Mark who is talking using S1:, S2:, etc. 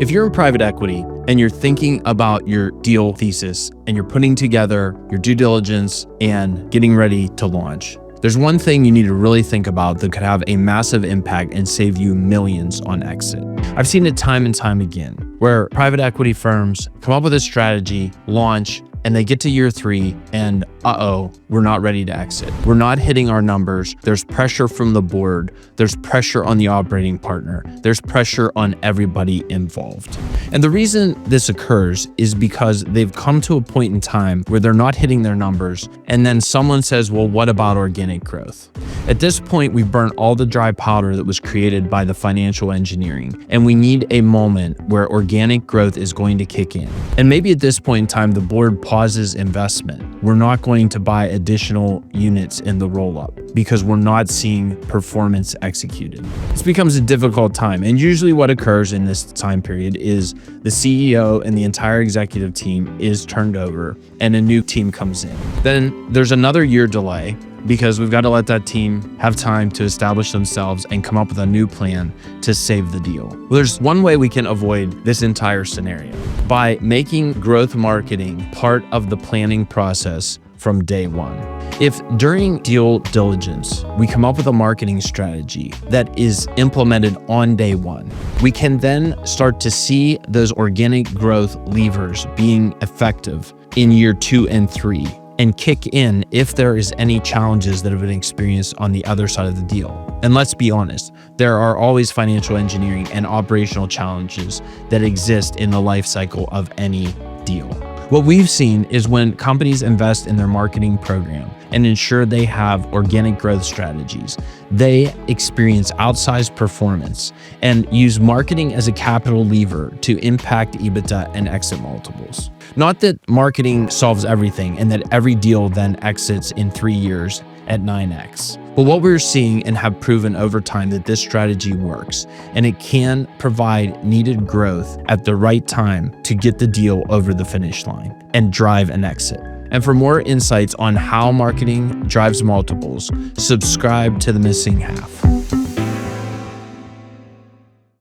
S1: If you're in private equity and you're thinking about your deal thesis and you're putting together your due diligence and getting ready to launch, there's one thing you need to really think about that could have a massive impact and save you millions on exit. I've seen it time and time again where private equity firms come up with a strategy, launch, and they get to year 3 and we're not ready to exit. We're not hitting our numbers. There's pressure from the board. There's pressure on the operating partner. There's pressure on everybody involved. And the reason this occurs is because they've come to a point in time where they're not hitting their numbers. And then someone says, well, what about organic growth? At this point, we've burnt all the dry powder that was created by the financial engineering. And we need a moment where organic growth is going to kick in. And maybe at this point in time, the board pauses investment. We're not going to buy additional units in the roll-up because we're not seeing performance executed. This becomes a difficult time. And usually what occurs in this time period is the CEO and the entire executive team is turned over and a new team comes in. Then there's another year delay because we've got to let that team have time to establish themselves and come up with a new plan to save the deal. Well, there's one way we can avoid this entire scenario by making growth marketing part of the planning process from day one. If during deal diligence, we come up with a marketing strategy that is implemented on day one, we can then start to see those organic growth levers being effective in year 2 and 3 and kick in if there is any challenges that have been experienced on the other side of the deal. And let's be honest, there are always financial engineering and operational challenges that exist in the life cycle of any deal. What we've seen is when companies invest in their marketing program and ensure they have organic growth strategies, they experience outsized performance and use marketing as a capital lever to impact EBITDA and exit multiples. Not that marketing solves everything and that every deal then exits in 3 years at 9x. But what we're seeing and have proven over time that this strategy works and it can provide needed growth at the right time to get the deal over the finish line and drive an exit. And for more insights on how marketing drives multiples, subscribe to The Missing Half.